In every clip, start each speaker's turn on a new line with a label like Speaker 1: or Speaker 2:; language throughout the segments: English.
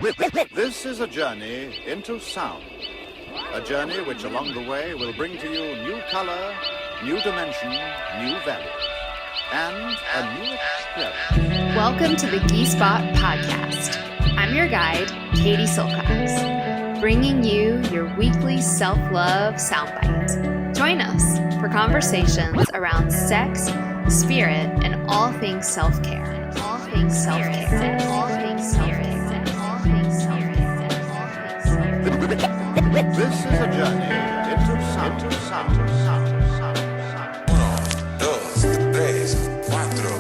Speaker 1: This is a journey into sound. A journey which along the way will bring to you new color, new dimension, new values, and a new experience.
Speaker 2: Welcome to the G-Spot Podcast. I'm your guide, Katie Silcox, bringing you your weekly self-love soundbite. Join us for conversations around sex, spirit, and all things self-care. All things self-care. All things self-care.
Speaker 1: This is a journey into sound.
Speaker 3: Uno, dos, tres, cuatro.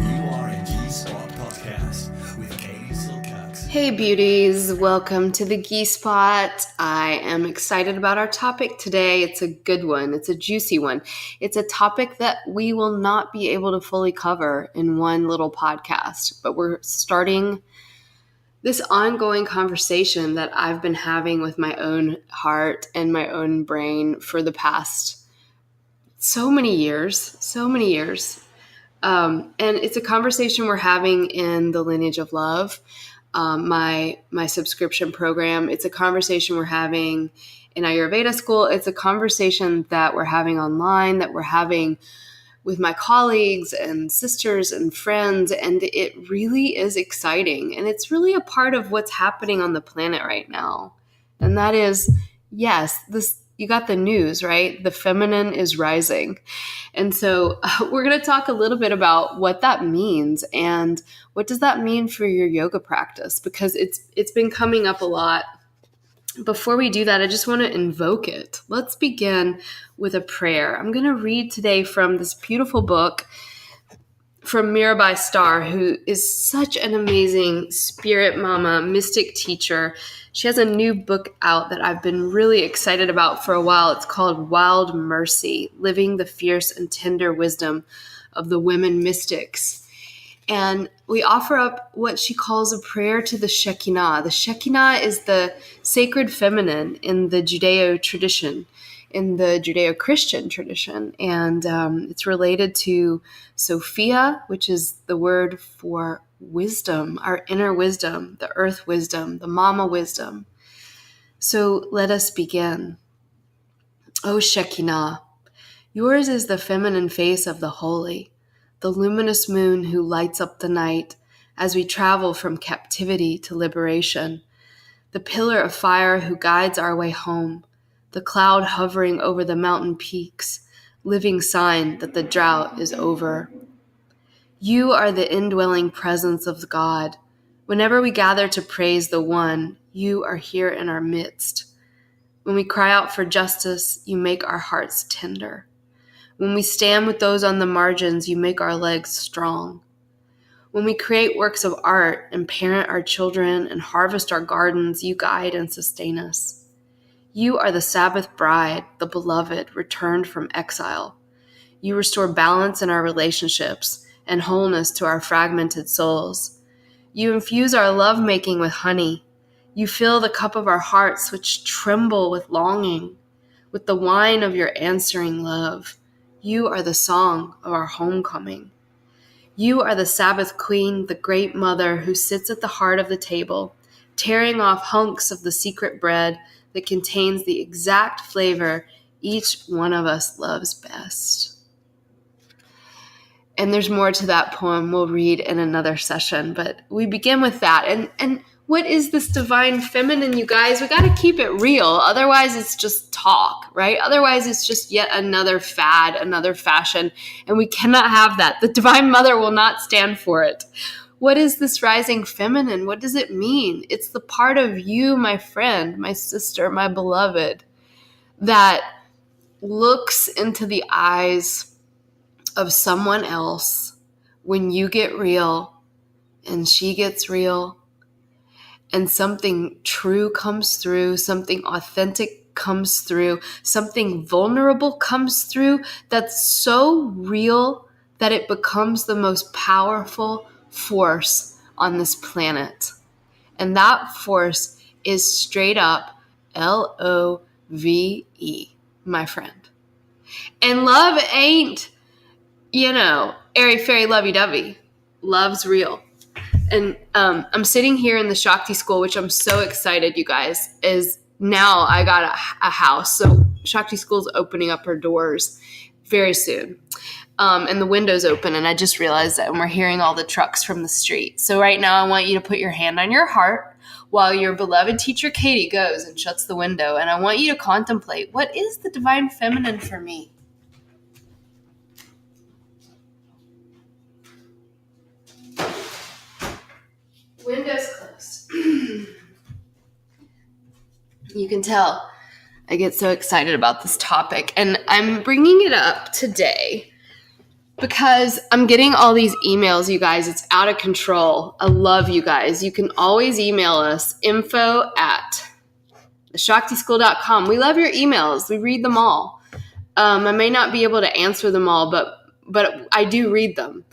Speaker 4: You are a G-Spot Podcast with Katie Silcox.
Speaker 2: Hey beauties, welcome to the G-Spot. I am excited about our topic today. It's a good one. It's a juicy one. It's a topic that we will not be able to fully cover in one little podcast, but we're starting this ongoing conversation that I've been having with my own heart and my own brain for the past so many years. And it's a conversation we're having in the Lineage of Love, my subscription program. It's a conversation we're having in Ayurveda school. It's a conversation that we're having online, that we're having with my colleagues and sisters and friends, and it really is exciting. And it's really a part of what's happening on the planet right now. And that is, yes, you got the news, right? The feminine is rising. And so we're going to talk a little bit about what that means and what does that mean for your yoga practice, because it's been coming up a lot. Before we do that, I just want to invoke it. Let's begin with a prayer. I'm going to read today from this beautiful book from Mirabai Starr, who is such an amazing spirit mama, mystic teacher. She has a new book out that I've been really excited about for a while. It's called Wild Mercy, Living the Fierce and Tender Wisdom of the Women Mystics. And we offer up what she calls a prayer to the Shekinah. The Shekinah is the sacred feminine in the Judeo tradition, in the Judeo-Christian tradition. And it's related to Sophia, which is the word for wisdom, our inner wisdom, the earth wisdom, the mama wisdom. So let us begin. O Shekinah, yours is the feminine face of the holy, the luminous moon who lights up the night as we travel from captivity to liberation, the pillar of fire who guides our way home, the cloud hovering over the mountain peaks, living sign that the drought is over. You are the indwelling presence of God. Whenever we gather to praise the One, you are here in our midst. When we cry out for justice, you make our hearts tender. When we stand with those on the margins, you make our legs strong. When we create works of art and parent our children and harvest our gardens, you guide and sustain us. You are the Sabbath bride, the beloved, returned from exile. You restore balance in our relationships and wholeness to our fragmented souls. You infuse our lovemaking with honey. You fill the cup of our hearts, which tremble with longing, with the wine of your answering love. You are the song of our homecoming. You are the Sabbath queen, the great mother who sits at the heart of the table, tearing off hunks of the secret bread that contains the exact flavor each one of us loves best. And there's more to that poem we'll read in another session, but we begin with that. And what is this divine feminine, you guys? We got to keep it real. Otherwise, it's just talk, right? Otherwise, it's just yet another fad, another fashion, and we cannot have that. The Divine Mother will not stand for it. What is this rising feminine? What does it mean? It's the part of you, my friend, my sister, my beloved, that looks into the eyes of someone else when you get real and she gets real. And something true comes through, something authentic comes through, something vulnerable comes through that's so real that it becomes the most powerful force on this planet. And that force is straight up LOVE, my friend. And love ain't, airy-fairy lovey-dovey. Love's real. And I'm sitting here in the Shakti school, which I'm so excited, you guys, is now I got a house. So Shakti school's opening up her doors very soon. And the window's open, and I just realized that, and we're hearing all the trucks from the street. So right now I want you to put your hand on your heart while your beloved teacher Katie goes and shuts the window. And I want you to contemplate, what is the divine feminine for me? Window's closed. You can tell I get so excited about this topic. And I'm bringing it up today because I'm getting all these emails, you guys. It's out of control. I love you guys. You can always email us, info@theshaktischool.com. We love your emails. We read them all. I may not be able to answer them all, but I do read them.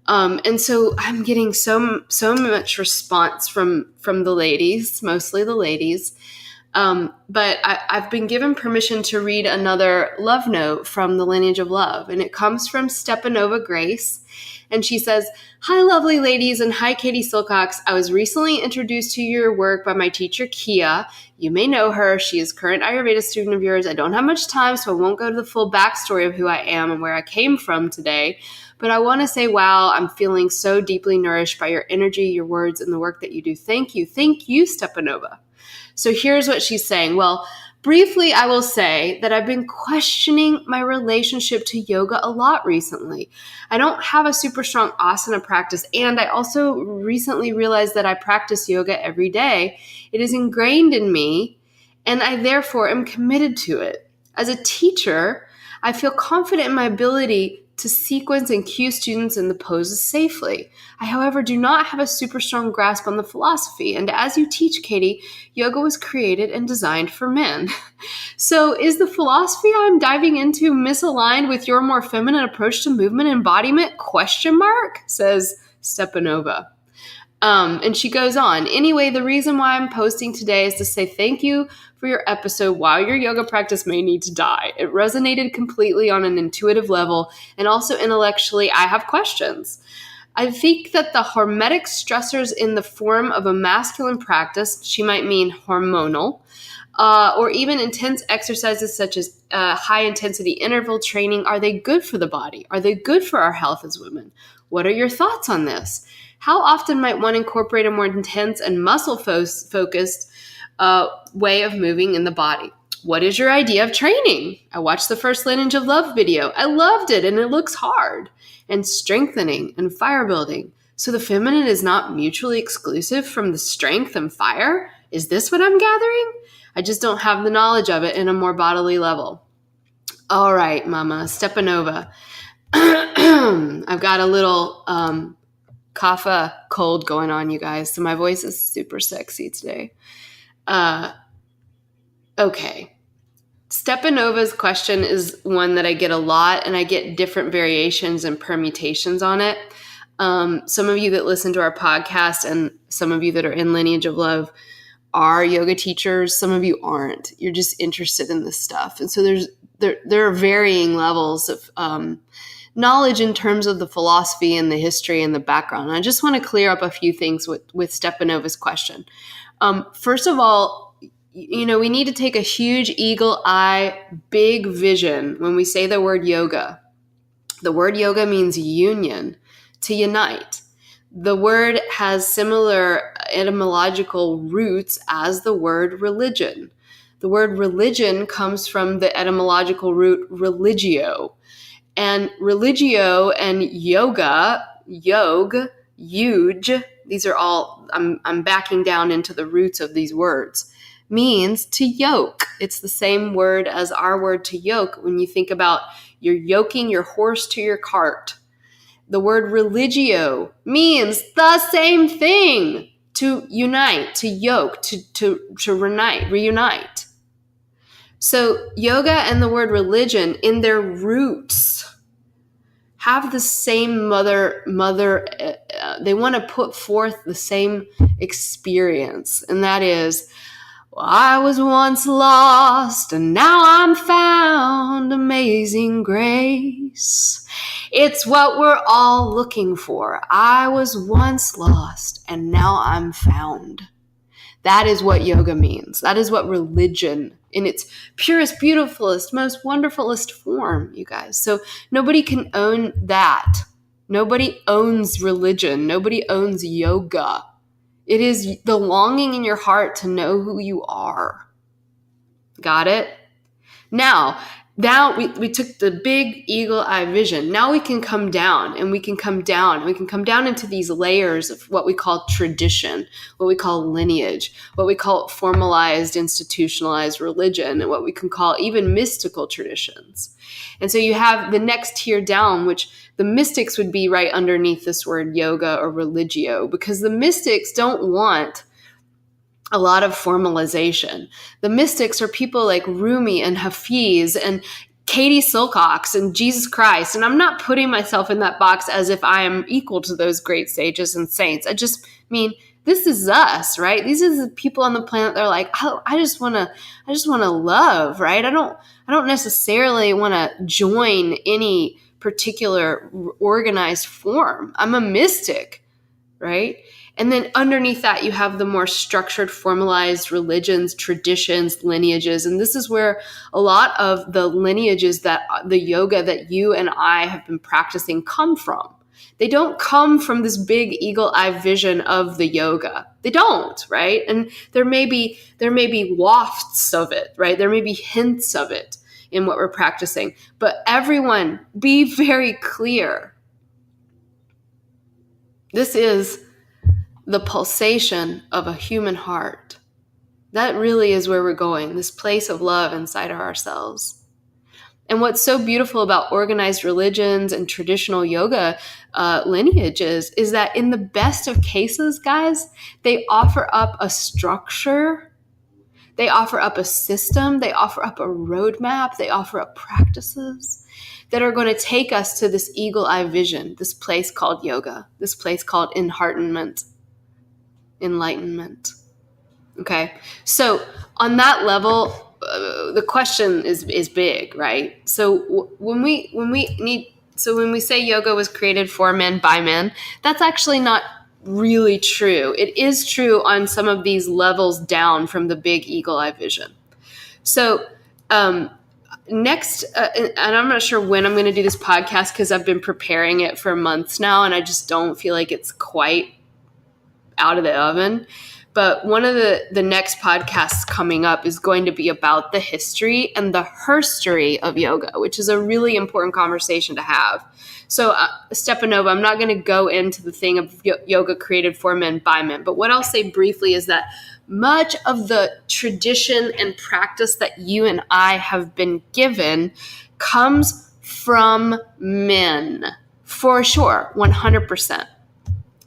Speaker 2: And so I'm getting so much response from the ladies, mostly the ladies. But I've been given permission to read another love note from the Lineage of Love, and it comes from Stepanova Grace. And she says, "Hi, lovely ladies, and hi, Katie Silcox. I was recently introduced to your work by my teacher, Kia. You may know her. She is a current Ayurveda student of yours. I don't have much time, so I won't go to the full backstory of who I am and where I came from today. But I want to say, wow, I'm feeling so deeply nourished by your energy, your words, and the work that you do. Thank you. Thank you, Stepanova." So here's what she's saying. Well, briefly, I will say that I've been questioning my relationship to yoga a lot recently. I don't have a super strong asana practice, and I also recently realized that I practice yoga every day. It is ingrained in me, and I therefore am committed to it. As a teacher, I feel confident in my ability to sequence and cue students in the poses safely. I, however, do not have a super strong grasp on the philosophy. And as you teach, Katie, yoga was created and designed for men. So is the philosophy I'm diving into misaligned with your more feminine approach to movement and embodiment? Question mark, says Stepanova. And she goes on. Anyway, the reason why I'm posting today is to say thank you for your episode, While Your Yoga Practice May Need to Die. It resonated completely on an intuitive level, and also intellectually, I have questions. I think that the hormetic stressors in the form of a masculine practice, she might mean hormonal, or even intense exercises such as high-intensity interval training, are they good for the body? Are they good for our health as women? What are your thoughts on this? How often might one incorporate a more intense and muscle-focused way of moving in the body? What is your idea of training? I watched the first Lineage of Love video. I loved it, and it looks hard and strengthening and fire building. So the feminine is not mutually exclusive from the strength and fire? Is this what I'm gathering? I just don't have the knowledge of it in a more bodily level. All right, Mama, Stepanova. I've got a little kapha cold going on, you guys, so my voice is super sexy today. Okay. Stepanova's question is one that I get a lot, and I get different variations and permutations on it. Some of you that listen to our podcast and some of you that are in Lineage of Love are yoga teachers. Some of you aren't. You're just interested in this stuff. And so there are varying levels of knowledge in terms of the philosophy and the history and the background. And I just want to clear up a few things with Stepanova's question. First of all, we need to take a huge eagle eye, big vision when we say the word yoga. The word yoga means union, to unite. The word has similar etymological roots as the word religion. The word religion comes from the etymological root religio. And religio and yoga, yog, yuj, these are all, I'm backing down into the roots of these words, means to yoke. It's the same word as our word to yoke when you think about you're yoking your horse to your cart. The word religio means the same thing, to unite, to yoke, to reunite. So yoga and the word religion in their roots have the same mother, they want to put forth the same experience. And that is, Well, I was once lost and now I'm found. Amazing grace. It's what we're all looking for. I was once lost and now I'm found. That is what yoga means. That is what religion in its purest, beautifulest, most wonderfulest form, you guys. So nobody can own that. Nobody owns religion. Nobody owns yoga. It is the longing in your heart to know who you are. Got it? Now we took the big eagle eye vision. Now we can come down and we can come down and we can come down into these layers of what we call tradition, what we call lineage, what we call formalized, institutionalized religion, and what we can call even mystical traditions. And so you have the next tier down, which the mystics would be right underneath this word yoga or religio, because the mystics don't want a lot of formalization. The mystics are people like Rumi and Hafiz and Katie Silcox and Jesus Christ. And I'm not putting myself in that box as if I am equal to those great sages and saints. I just mean, this is us, right? These are the people on the planet that are like, oh, I just want to love, right? I don't necessarily want to join any particular organized form. I'm a mystic, right? And then underneath that, you have the more structured, formalized religions, traditions, lineages. And this is where a lot of the lineages that the yoga that you and I have been practicing come from. They don't come from this big eagle eye vision of the yoga. They don't, right? And there may be wafts of it, right? There may be hints of it in what we're practicing. But everyone, be very clear. This is the pulsation of a human heart. That really is where we're going, this place of love inside of ourselves. And what's so beautiful about organized religions and traditional yoga lineages is that in the best of cases, guys, they offer up a structure, they offer up a system, they offer up a roadmap, they offer up practices that are going to take us to this eagle eye vision, this place called yoga, this place called enlightenment. Okay. So on that level, the question is big, right? So when we say yoga was created for men by men, that's actually not really true. It is true on some of these levels down from the big eagle eye vision. So, next, and I'm not sure when I'm going to do this podcast because I've been preparing it for months now and I just don't feel like it's quite out of the oven. But one of the next podcasts coming up is going to be about the history and the herstory of yoga, which is a really important conversation to have. So Stepanova, I'm not going to go into the thing of yoga created for men by men. But what I'll say briefly is that much of the tradition and practice that you and I have been given comes from men, for sure, 100%.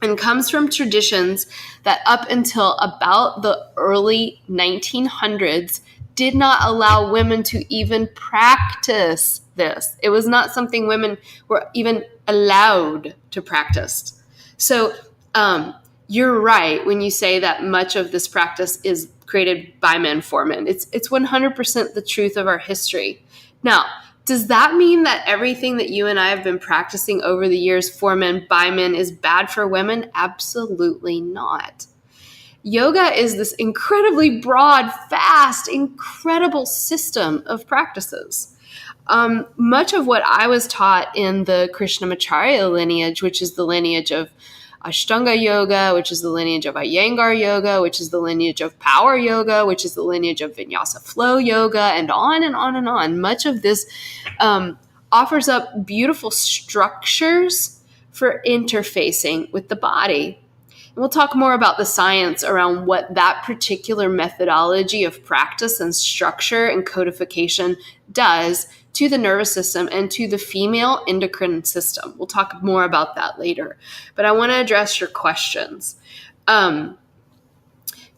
Speaker 2: And comes from traditions that up until about the early 1900s did not allow women to even practice this. It was not something women were even allowed to practice. So you're right when you say that much of this practice is created by men for men. It's 100% the truth of our history. Now, does that mean that everything that you and I have been practicing over the years for men by men is bad for women? Absolutely not. Yoga is this incredibly broad, fast, incredible system of practices. Much of what I was taught in the Krishnamacharya lineage, which is the lineage of Ashtanga yoga, which is the lineage of Iyengar yoga, which is the lineage of power yoga, which is the lineage of vinyasa flow yoga, and on and on and on. Much of this offers up beautiful structures for interfacing with the body. And we'll talk more about the science around what that particular methodology of practice and structure and codification does to the nervous system and to the female endocrine system. We'll talk more about that later. But I want to address your questions. You're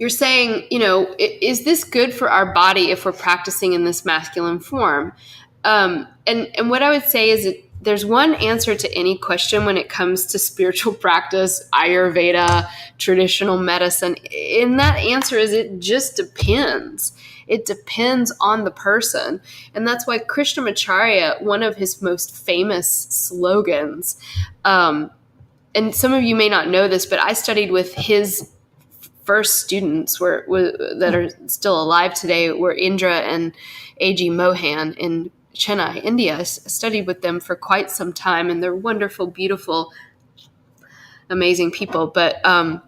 Speaker 2: saying, is this good for our body if we're practicing in this masculine form? And what I would say is there's one answer to any question when it comes to spiritual practice, Ayurveda, traditional medicine. And that answer is it just depends. It depends on the person. And that's why Krishnamacharya, one of his most famous slogans, and some of you may not know this, but I studied with his first students that are still alive today were Indra and A.G. Mohan in Chennai, India. I studied with them for quite some time, and they're wonderful, beautiful, amazing people. But the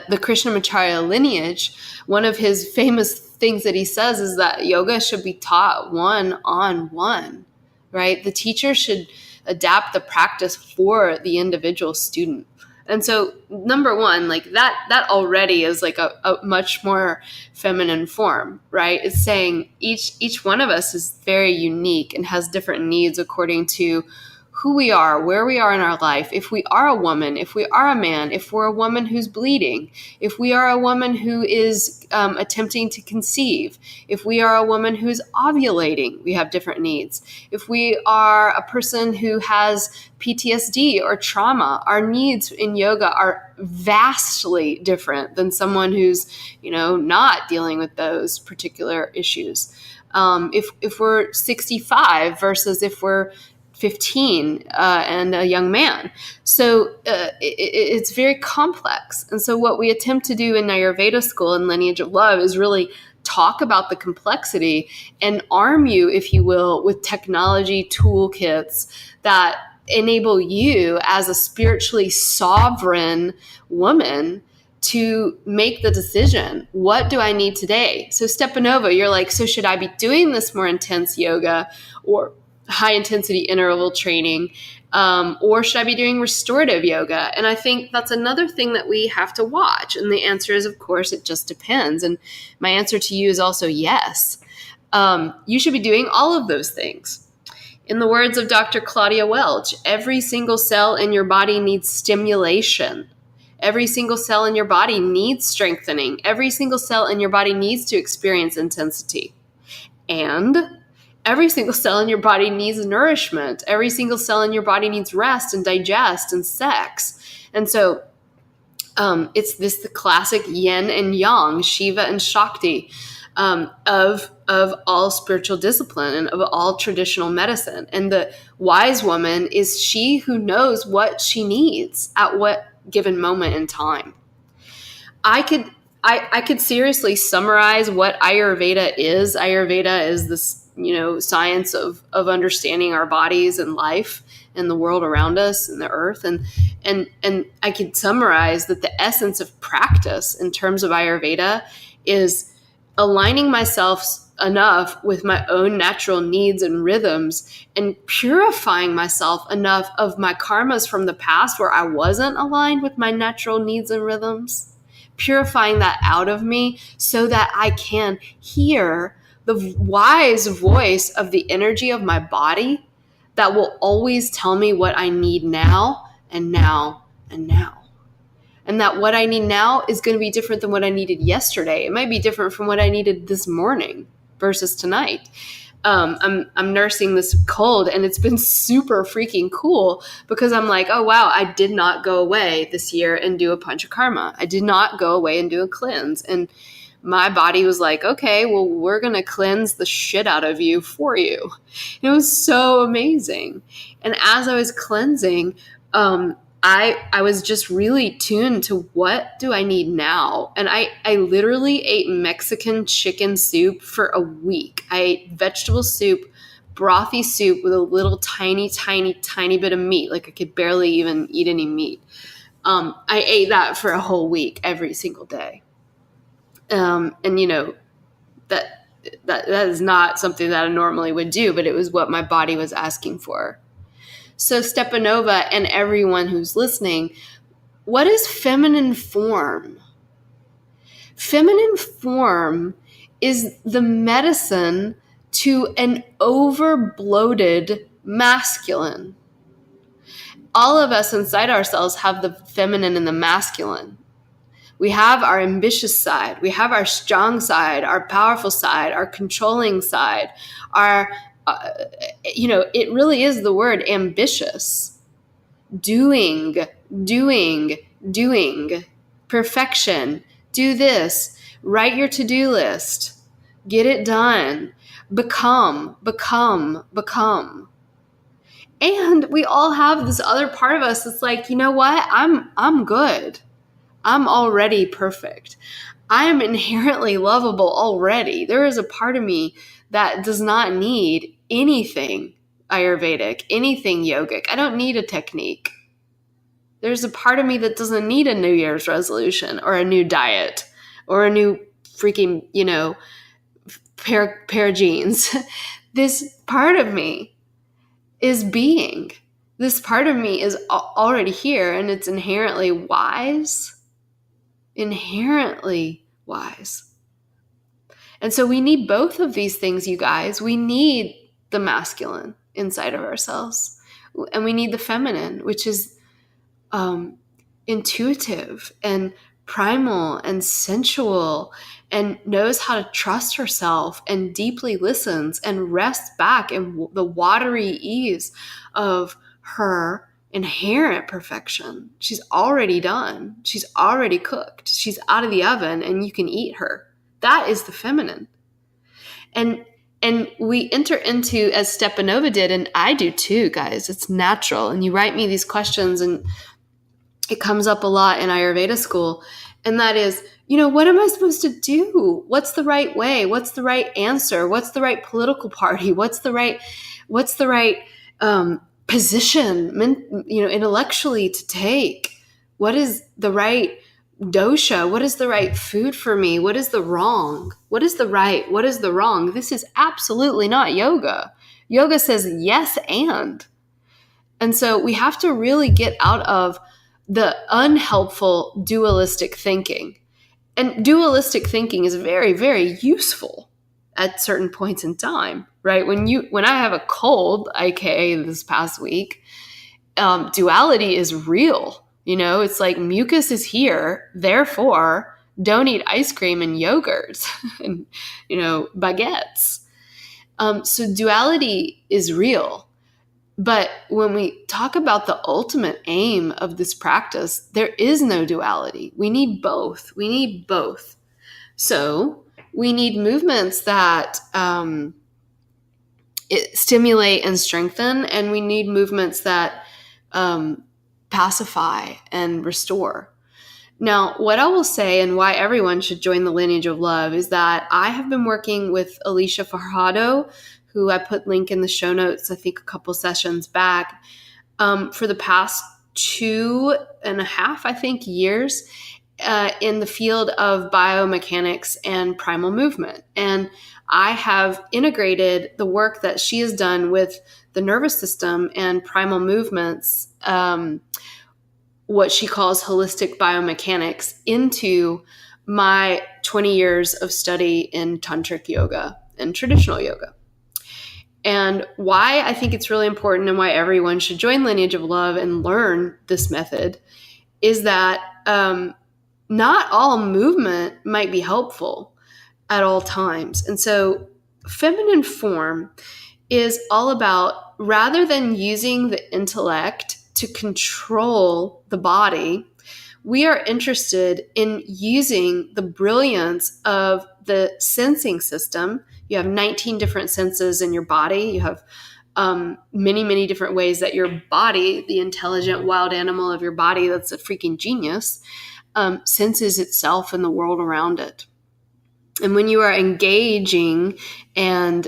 Speaker 2: Krishnamacharya lineage, one of his famous things that he says is that yoga should be taught one-on-one, right? The teacher should adapt the practice for the individual student. And so, number one, like that already is like a much more feminine form, right? It's saying each one of us is very unique and has different needs according to who we are, where we are in our life. If we are a woman, if we are a man, if we're a woman who's bleeding, if we are a woman who is attempting to conceive, if we are a woman who's ovulating, we have different needs. If we are a person who has PTSD or trauma, our needs in yoga are vastly different than someone who's, not dealing with those particular issues. If we're 65 versus if we're 15 and a young man. So it's very complex. And so what we attempt to do in Ayurveda school and Lineage of Love is really talk about the complexity and arm you, if you will, with technology toolkits that enable you as a spiritually sovereign woman to make the decision. What do I need today? So Stepanova, you're like, so should I be doing this more intense yoga or high intensity interval training, or should I be doing restorative yoga? And I think that's another thing that we have to watch. And the answer is, of course, it just depends. And my answer to you is also yes. You should be doing all of those things. In the words of Dr. Claudia Welch, every single cell in your body needs stimulation. Every single cell in your body needs strengthening. Every single cell in your body needs to experience intensity. And every single cell in your body needs nourishment. Every single cell in your body needs rest and digest and sex. And so it's the classic yin and yang, Shiva and Shakti, of all spiritual discipline and of all traditional medicine. And the wise woman is she who knows what she needs at what given moment in time. I could seriously summarize what Ayurveda is. Ayurveda is this science of understanding our bodies and life and the world around us and the earth. And I could summarize that the essence of practice in terms of Ayurveda is aligning myself enough with my own natural needs and rhythms and purifying myself enough of my karmas from the past where I wasn't aligned with my natural needs and rhythms, purifying that out of me so that I can hear the wise voice of the energy of my body that will always tell me what I need now and now and now. And that what I need now is going to be different than what I needed yesterday. It might be different from what I needed this morning versus tonight. I'm nursing this cold, and it's been super freaking cool because I'm like, oh, wow, I did not go away this year and do a panchakarma. I did not go away and do a cleanse. And my body was like, okay, well, we're going to cleanse the shit out of you for you. And it was so amazing. And as I was cleansing, I was just really tuned to what do I need now? And I literally ate Mexican chicken soup for a week. I ate vegetable soup, brothy soup with a little tiny bit of meat. Like I could barely even eat any meat. I ate that for a whole week every single day. And that is not something that I normally would do, but it was what my body was asking for. So Stepanova and everyone who's listening, what is feminine form? Feminine form is the medicine to an over-bloated masculine. All of us inside ourselves have the feminine and the masculine. We have our ambitious side. We have our strong side, our powerful side, our controlling side, our it really is the word ambitious. Doing, perfection, do this, write your to-do list, get it done, become. And we all have this other part of us that's like, you know what? I'm good. I'm already perfect. I am inherently lovable already. There is a part of me that does not need anything Ayurvedic, anything yogic. I don't need a technique. There's a part of me that doesn't need a New Year's resolution or a new diet or a new freaking, pair of jeans. This part of me is being. This part of me is already here, and it's inherently wise. Inherently wise. And so we need both of these things, you guys. We need the masculine inside of ourselves, and we need the feminine, which is intuitive and primal and sensual and knows how to trust herself and deeply listens and rests back in the watery ease of her inherent perfection. She's already done. She's already cooked. She's out of the oven and you can eat her. That is the feminine. And we enter into, as Stepanova did, and I do too, guys, it's natural. And you write me these questions and it comes up a lot in Ayurveda school. And that is, what am I supposed to do? What's the right way? What's the right answer? What's the right political party? What's the right position, intellectually to take? What is the right dosha? What is the right food for me? What is the wrong? What is the right? What is the wrong? This is absolutely not yoga. Yoga says yes and. And so we have to really get out of the unhelpful dualistic thinking. And dualistic thinking is very, very useful at certain points in time, right? When I have a cold, aka this past week, duality is real. It's like mucus is here, therefore don't eat ice cream and yogurt and, baguettes. So duality is real. But when we talk about the ultimate aim of this practice, there is no duality. We need both. So we need movements that stimulate and strengthen, and we need movements that pacify and restore. Now, what I will say and why everyone should join the Lineage of Love is that I have been working with Alicia Farhado, who I put link in the show notes, I think a couple sessions back, for the past 2.5, years in the field of biomechanics and primal movement. And I have integrated the work that she has done with the nervous system and primal movements, what she calls holistic biomechanics, into my 20 years of study in tantric yoga and traditional yoga. And why I think it's really important and why everyone should join Lineage of Love and learn this method is that not all movement might be helpful at all times. And so feminine form is all about, rather than using the intellect to control the body, we are interested in using the brilliance of the sensing system. You have 19 different senses in your body. You have many, many different ways that your body, the intelligent wild animal of your body that's a freaking genius, senses itself and the world around it. And when you are engaging and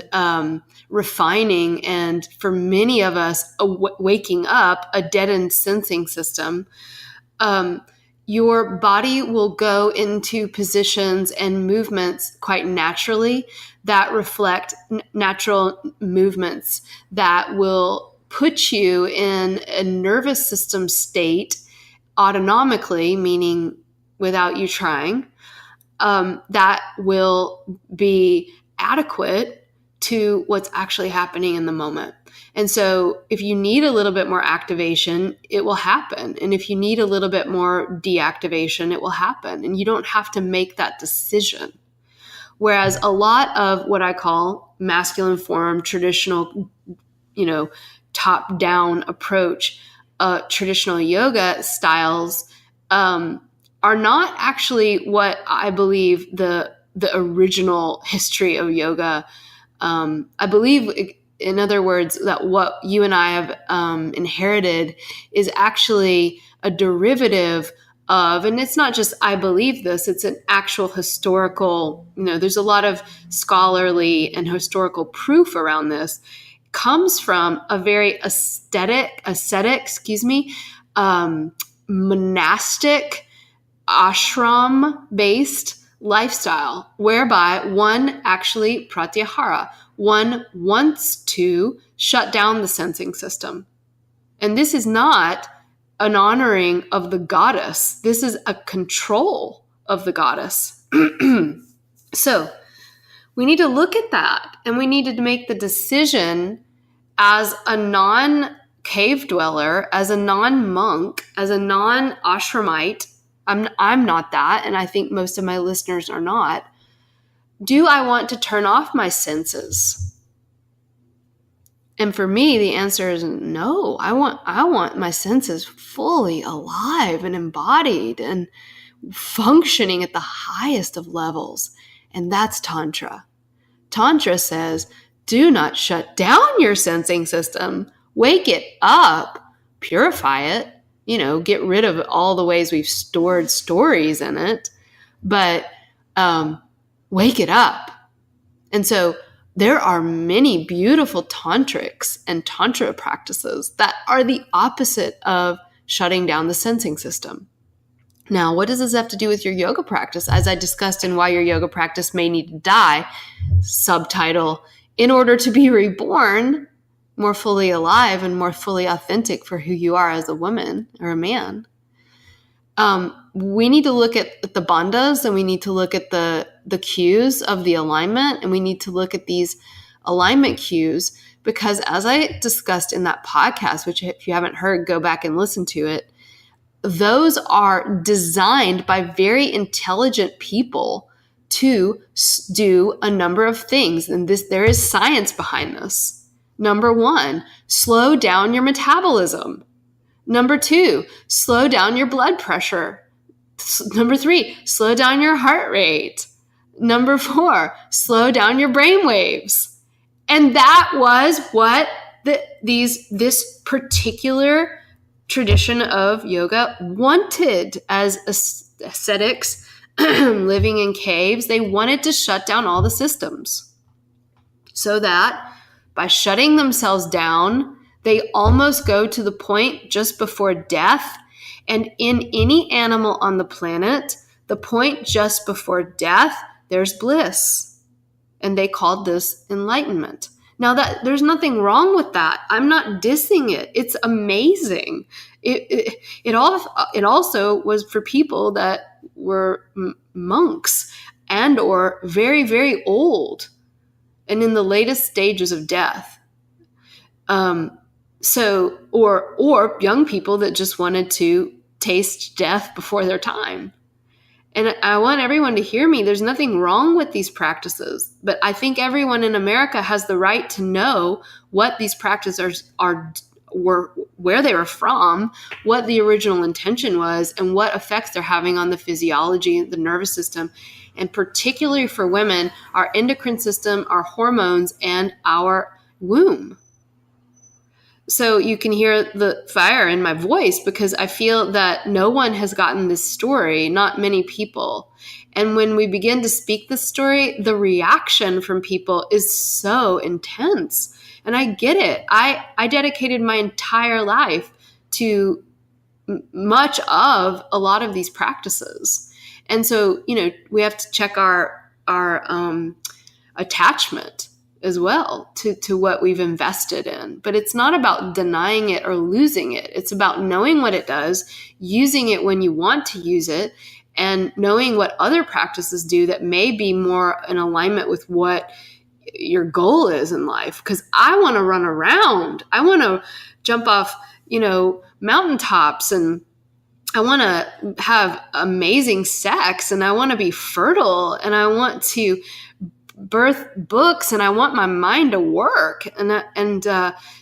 Speaker 2: refining, and for many of us, waking up a deadened sensing system, your body will go into positions and movements quite naturally that reflect natural movements that will put you in a nervous system state autonomically, meaning without you trying, that will be adequate to what's actually happening in the moment. And so if you need a little bit more activation, it will happen. And if you need a little bit more deactivation, it will happen. And you don't have to make that decision. Whereas a lot of what I call masculine form, traditional, top-down approach, traditional yoga styles are not actually what I believe the original history of yoga. I believe, in other words, that what you and I have inherited is actually a derivative of, and it's not just I believe this, it's an actual historical, there's a lot of scholarly and historical proof around this, comes from a very ascetic, monastic, ashram-based lifestyle, whereby one actually pratyahara, one wants to shut down the sensing system. And this is not an honoring of the goddess. This is a control of the goddess. So we need to look at that, and we need to make the decision as a non-cave dweller, as a non-monk, as a non-ashramite. I'm not that, and I think most of my listeners are not. Do I want to turn off my senses? And for me, the answer is no. I want my senses fully alive and embodied and functioning at the highest of levels. And that's Tantra. Tantra says, do not shut down your sensing system. Wake it up. Purify it. Get rid of all the ways we've stored stories in it. But wake it up. And so there are many beautiful tantrics and tantra practices that are the opposite of shutting down the sensing system. Now, what does this have to do with your yoga practice? As I discussed in Why Your Yoga Practice May Need to Die, subtitle, in order to be reborn, more fully alive and more fully authentic for who you are as a woman or a man. We need to look at the bandhas, and we need to look at the cues of the alignment, and we need to look at these alignment cues, because as I discussed in that podcast, which if you haven't heard, go back and listen to it, those are designed by very intelligent people to do a number of things. And there is science behind this. Number 1, slow down your metabolism. Number 2, slow down your blood pressure. Number 3, slow down your heart rate. Number 4, slow down your brain waves. And that was what this particular tradition of yoga wanted as ascetics living in caves. They wanted to shut down all the systems so that by shutting themselves down, they almost go to the point just before death. And in any animal on the planet, the point just before death, there's bliss. And they called this enlightenment. Now, that there's nothing wrong with that. I'm not dissing it. It's amazing. It also was for people that were monks and or very, very old and in the latest stages of death. So, or young people that just wanted to taste death before their time. And I want everyone to hear me. There's nothing wrong with these practices, but I think everyone in America has the right to know what these practices were, where they were from, what the original intention was, and what effects they're having on the physiology, the nervous system, and particularly for women, our endocrine system, our hormones, and our womb. So you can hear the fire in my voice because I feel that no one has gotten this story, not many people. And when we begin to speak this story, the reaction from people is so intense. And I get it. I dedicated my entire life to much of a lot of these practices. And so, we have to check our attachment as well to what we've invested in. But it's not about denying it or losing it. It's about knowing what it does, using it when you want to use it, and knowing what other practices do that may be more in alignment with what your goal is in life. Because I want to run around. I want to jump off, mountaintops, and I want to have amazing sex, and I want to be fertile, and I want to birth books and I want my mind to work.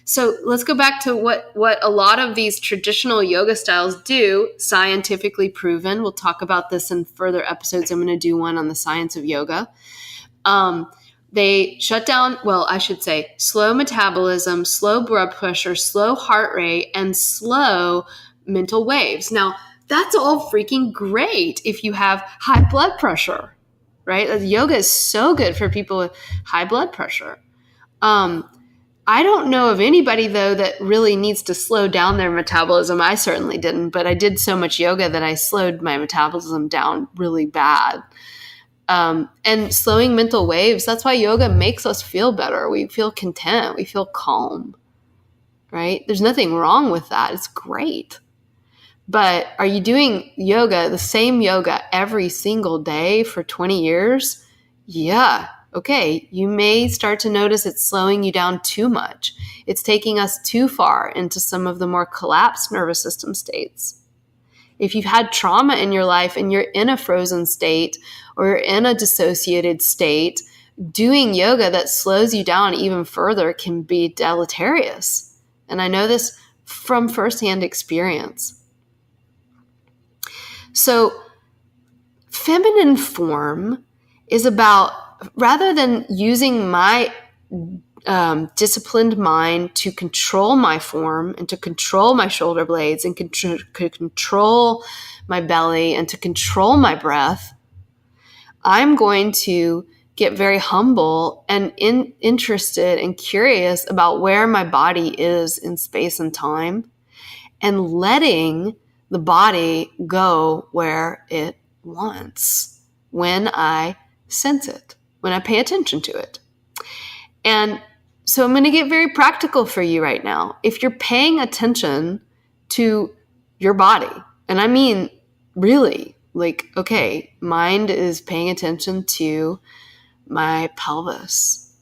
Speaker 2: So let's go back to what a lot of these traditional yoga styles do, scientifically proven. We'll talk about this in further episodes. I'm going to do one on the science of yoga. They shut down, slow metabolism, slow blood pressure, slow heart rate, and slow mental waves. Now, that's all freaking great if you have high blood pressure, right? Yoga is so good for people with high blood pressure. I don't know of anybody, though, that really needs to slow down their metabolism. I certainly didn't, but I did so much yoga that I slowed my metabolism down really bad. And slowing mental waves, that's why yoga makes us feel better. We feel content. We feel calm, right? There's nothing wrong with that. It's great. But are you doing yoga, the same yoga every single day for 20 years? Yeah. Okay. You may start to notice it's slowing you down too much. It's taking us too far into some of the more collapsed nervous system states. If you've had trauma in your life and you're in a frozen state or you're in a dissociated state, doing yoga that slows you down even further can be deleterious. And I know this from firsthand experience. So feminine form is about, rather than using my disciplined mind to control my form and to control my shoulder blades and control my belly and to control my breath, I'm going to get very humble and interested and curious about where my body is in space and time, and letting the body go where it wants when I sense it, when I pay attention to it. And so I'm going to get very practical for you right now. If you're paying attention to your body, and I mean really, like, okay, mind is paying attention to my pelvis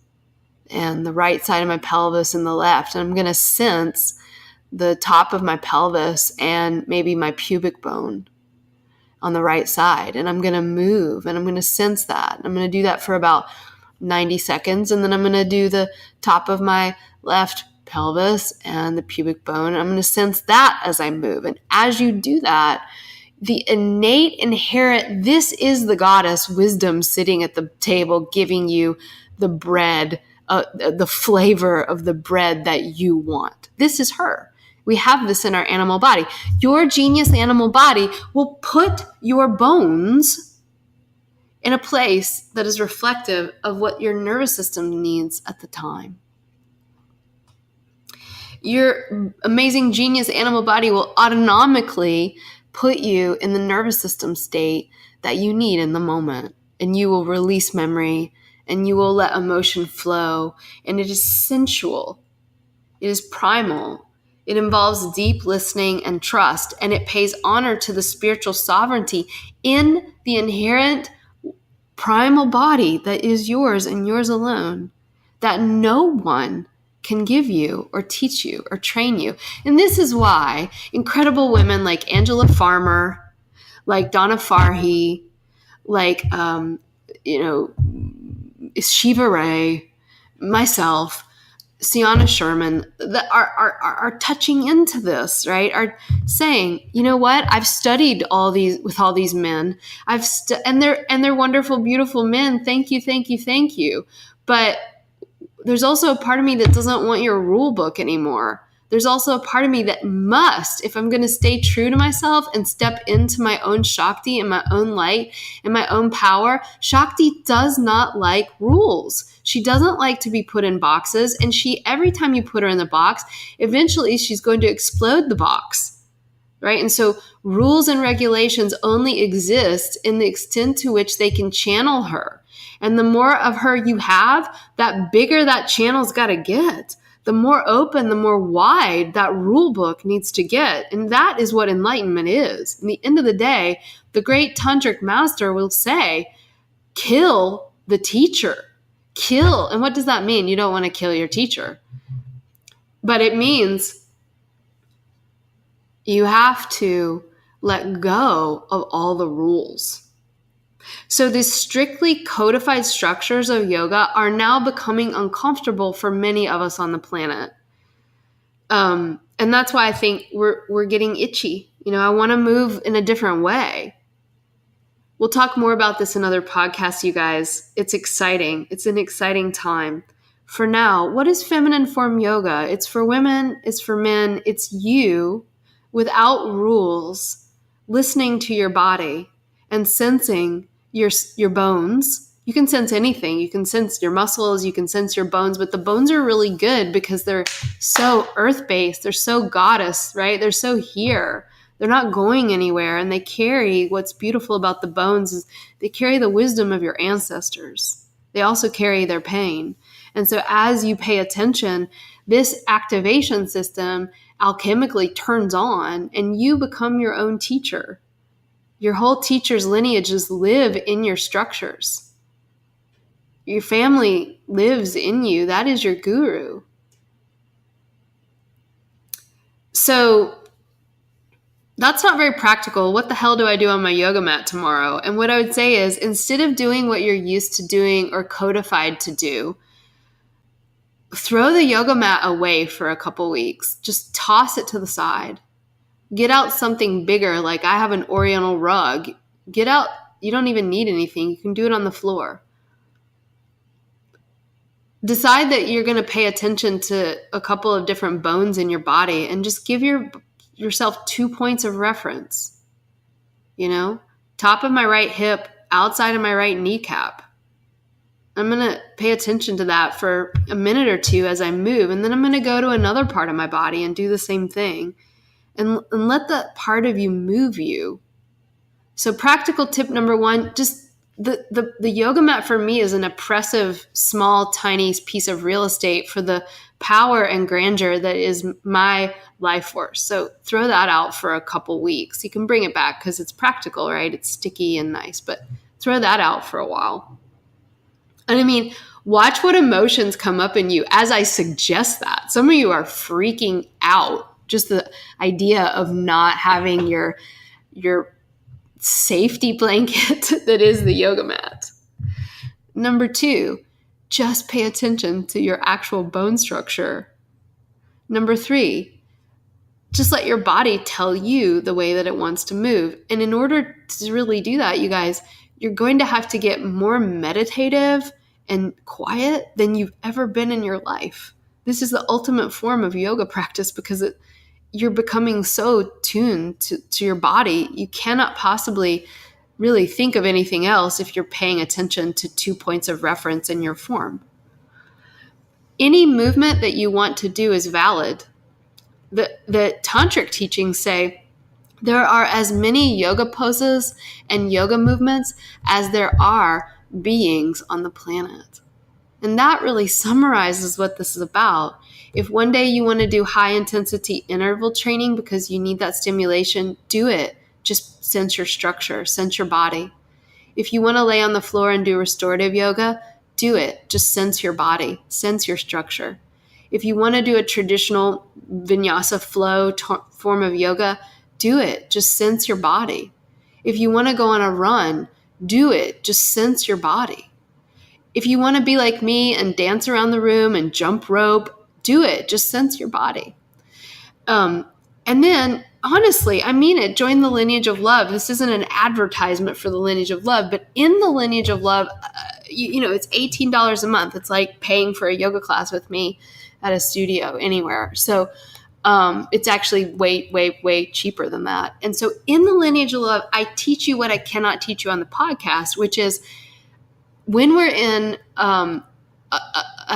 Speaker 2: and the right side of my pelvis and the left, and I'm going to sense the top of my pelvis and maybe my pubic bone on the right side. And I'm going to move and I'm going to sense that. And I'm going to do that for about 90 seconds. And then I'm going to do the top of my left pelvis and the pubic bone. I'm going to sense that as I move. And as you do that, the innate, inherent, this is the goddess wisdom sitting at the table giving you the bread, the flavor of the bread that you want. This is her. We have this in our animal body. Your genius animal body will put your bones in a place that is reflective of what your nervous system needs at the time. Your amazing genius animal body will autonomically put you in the nervous system state that you need in the moment. And you will release memory and you will let emotion flow. And it is sensual. It is primal. It involves deep listening and trust. And it pays honor to the spiritual sovereignty in the inherent primal body that is yours and yours alone, that no one can give you or teach you or train you. And this is why incredible women like Angela Farmer, like Donna Farhi, like, Shiva Ray, myself, Sienna Sherman, that are touching into this, right? Are saying, you know what? I've studied all these men. And they're wonderful, beautiful men. Thank you, thank you, thank you. But there's also a part of me that doesn't want your rule book anymore. There's also a part of me that must, if I'm going to stay true to myself and step into my own Shakti and my own light and my own power, Shakti does not like rules. She doesn't like to be put in boxes. And every time you put her in the box, eventually she's going to explode the box, right? And so rules and regulations only exist in the extent to which they can channel her. And the more of her you have, that bigger that channel's got to get. The more open, the more wide that rule book needs to get. And that is what enlightenment is. In the end of the day, the great tantric master will say, kill the teacher. Kill. And what does that mean? You don't want to kill your teacher. But it means you have to let go of all the rules. So these strictly codified structures of yoga are now becoming uncomfortable for many of us on the planet. And that's why I think we're getting itchy. I want to move in a different way. We'll talk more about this in other podcasts, you guys. It's exciting. It's an exciting time. For now, what is feminine form yoga? It's for women. It's for men. It's you without rules, listening to your body and sensing your bones. You can sense anything. You can sense your muscles. You can sense your bones. But the bones are really good because they're so earth-based. They're so goddess, right? They're so here. They're not going anywhere. And they carry, what's beautiful about the bones is they carry the wisdom of your ancestors. They also carry their pain. And so as you pay attention, this activation system alchemically turns on and you become your own teacher. Your whole teacher's lineages live in your structures. Your family lives in you. That is your guru. So that's not very practical. What the hell do I do on my yoga mat tomorrow? And what I would say is, instead of doing what you're used to doing or codified to do, throw the yoga mat away for a couple weeks. Just toss it to the side. Get out something bigger, like I have an oriental rug. Get out. You don't even need anything. You can do it on the floor. Decide that you're going to pay attention to a couple of different bones in your body and just give yourself 2 points of reference. Top of my right hip, outside of my right kneecap. I'm going to pay attention to that for a minute or two as I move. And then I'm going to go to another part of my body and do the same thing. And let that part of you move you. So practical tip number 1, just the yoga mat for me is an oppressive, small, tiny piece of real estate for the power and grandeur that is my life force. So throw that out for a couple weeks. You can bring it back because it's practical, right? It's sticky and nice, but throw that out for a while. And watch what emotions come up in you as I suggest that. Some of you are freaking out. Just the idea of not having your safety blanket that is the yoga mat. Number 2, just pay attention to your actual bone structure. Number 3, just let your body tell you the way that it wants to move. And in order to really do that, you guys, you're going to have to get more meditative and quiet than you've ever been in your life. This is the ultimate form of yoga practice because you're becoming so tuned to your body. You cannot possibly really think of anything else if you're paying attention to 2 points of reference in your form. Any movement that you want to do is valid. The tantric teachings say there are as many yoga poses and yoga movements as there are beings on the planet. And that really summarizes what this is about. If one day you want to do high intensity interval training because you need that stimulation, do it. Just sense your structure, sense your body. If you want to lay on the floor and do restorative yoga, do it. Just sense your body, sense your structure. If you want to do a traditional vinyasa flow form of yoga, do it. Just sense your body. If you want to go on a run, do it. Just sense your body. If you want to be like me and dance around the room and jump rope, do it. Just sense your body. And then, honestly, I mean it, join the Lineage of Love. This isn't an advertisement for the Lineage of Love, but in the Lineage of Love, it's $18 a month. It's like paying for a yoga class with me at a studio anywhere. So it's actually way, way, way cheaper than that. And so in the Lineage of Love, I teach you what I cannot teach you on the podcast, which is when we're in a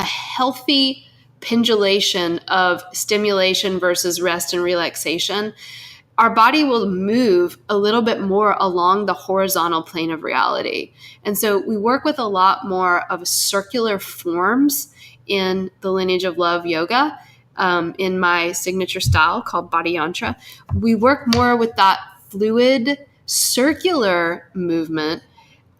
Speaker 2: healthy pendulation of stimulation versus rest and relaxation, our body will move a little bit more along the horizontal plane of reality. And so we work with a lot more of circular forms in the Lineage of Love yoga, in my signature style called Body Yantra. We work more with that fluid, circular movement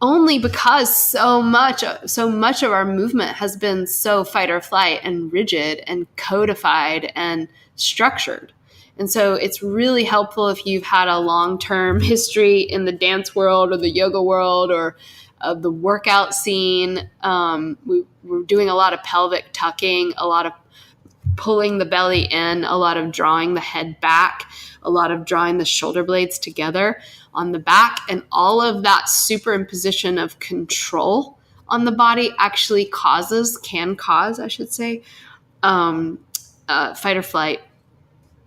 Speaker 2: only because so much of our movement has been so fight or flight and rigid and codified and structured. And so it's really helpful if you've had a long-term history in the dance world or the yoga world or of the workout scene. We're doing a lot of pelvic tucking, a lot of pulling the belly in, a lot of drawing the head back, a lot of drawing the shoulder blades together on the back. And all of that superimposition of control on the body actually can cause, fight or flight.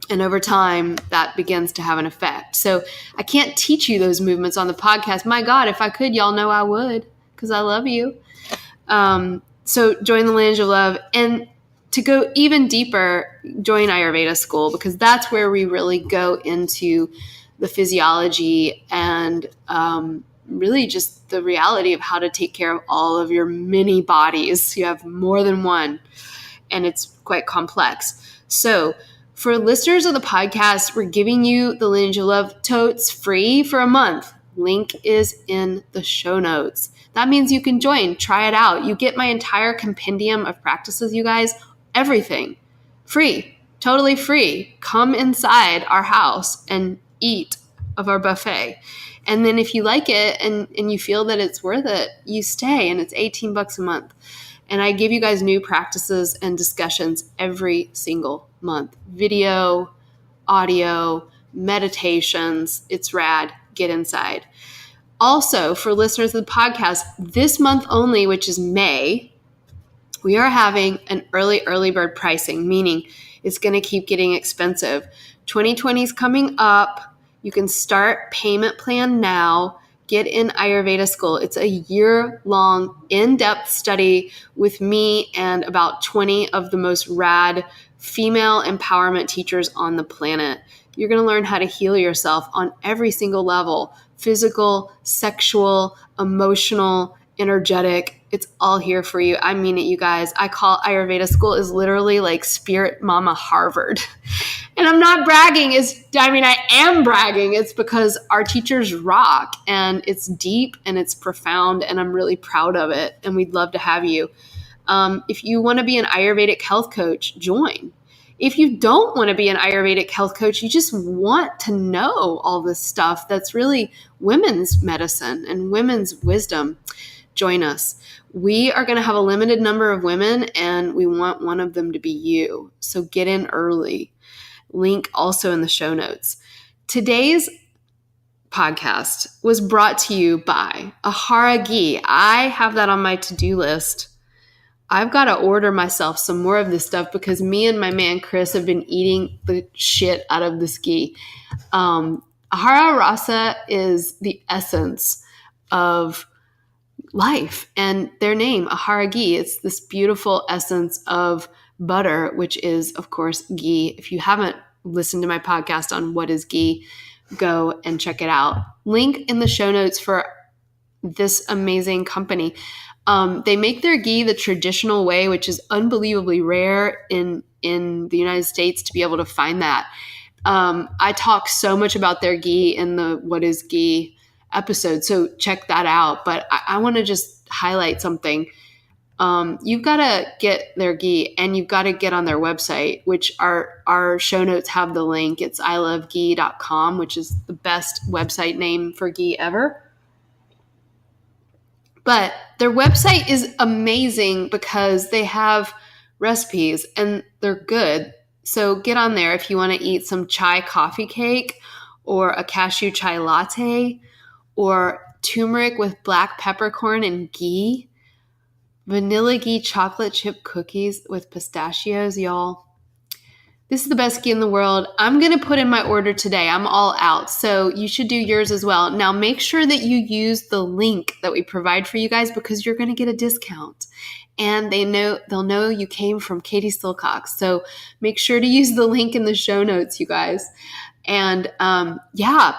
Speaker 2: And over time, that begins to have an effect. So I can't teach you those movements on the podcast. My God, if I could, y'all know I would, because I love you. So join the Lineage of Love. And to go even deeper, join Ayurveda school, because that's where we really go into the physiology and really just the reality of how to take care of all of your mini bodies. You have more than one, and it's quite complex. So for listeners of the podcast, we're giving you the Lineage of Love totes free for a month. Link is in the show notes. That means you can join, try it out. You get my entire compendium of practices, you guys, everything free, totally free. Come inside our house and eat of our buffet. And then if you like it and you feel that it's worth it, you stay, and it's $18 a month. And I give you guys new practices and discussions every single month. Video, audio, meditations. It's rad. Get inside. Also, for listeners of the podcast, this month only, which is May, we are having an early bird pricing, meaning it's going to keep getting expensive. 2020 is coming up. You can start payment plan now. Get in Ayurveda school. It's a year-long, in-depth study with me and about 20 of the most rad female empowerment teachers on the planet. You're going to learn how to heal yourself on every single level: physical, sexual, emotional, energetic. It's all here for you. I mean it, you guys. I call Ayurveda school is literally like Spirit Mama Harvard. And I'm not bragging. I am bragging. It's because our teachers rock, and it's deep and it's profound, and I'm really proud of it. And we'd love to have you. If you want to be an Ayurvedic health coach, join. If you don't want to be an Ayurvedic health coach, you just want to know all this stuff that's really women's medicine and women's wisdom, join us. We are going to have a limited number of women, and we want one of them to be you. So get in early. Link also in the show notes. Today's podcast was brought to you by Ahara Ghee. I have that on my to-do list. I've got to order myself some more of this stuff because me and my man Chris have been eating the shit out of this ghee. Ahara Rasa is the essence of life, and their name, Ahara Ghee, it's this beautiful essence of butter, which is, of course, ghee. If you haven't listened to my podcast on what is ghee, go and check it out. Link in the show notes for this amazing company. They make their ghee the traditional way, which is unbelievably rare in the United States to be able to find that. I talk so much about their ghee in the What is Ghee episode, so check that out. But I want to just highlight something. You've got to get their ghee, and you've got to get on their website, which our show notes have the link. It's iloveghee.com, which is the best website name for ghee ever. But their website is amazing because they have recipes and they're good. So get on there if you want to eat some chai coffee cake or a cashew chai latte or turmeric with black peppercorn and ghee, vanilla ghee chocolate chip cookies with pistachios, y'all. This is the best ghee in the world. I'm going to put in my order today. I'm all out. So you should do yours as well. Now make sure that you use the link that we provide for you guys because you're going to get a discount. And they'll know you came from Katie Silcox. So make sure to use the link in the show notes, you guys. And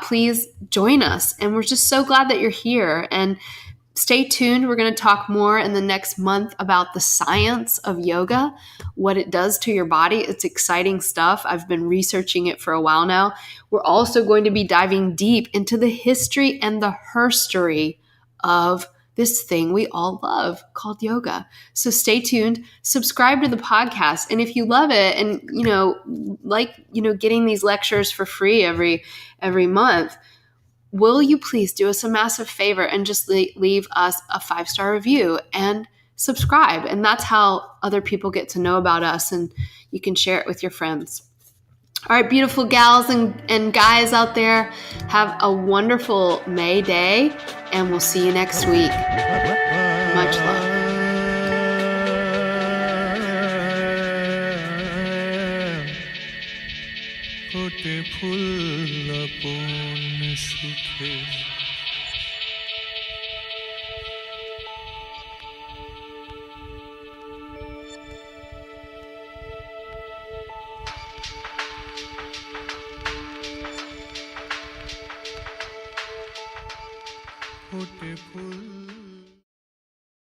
Speaker 2: please join us. And we're just so glad that you're here. And stay tuned. We're going to talk more in the next month about the science of yoga, what it does to your body. It's exciting stuff. I've been researching it for a while now. We're also going to be diving deep into the history and the herstory of this thing we all love called yoga. So stay tuned, subscribe to the podcast. And if you love it and, getting these lectures for free every month, will you please do us a massive favor and just leave us a 5-star review and subscribe? And that's how other people get to know about us, and you can share it with your friends. All right, beautiful gals and guys out there, have a wonderful May Day, and we'll see you next week. Much love.
Speaker 5: फूटे फूल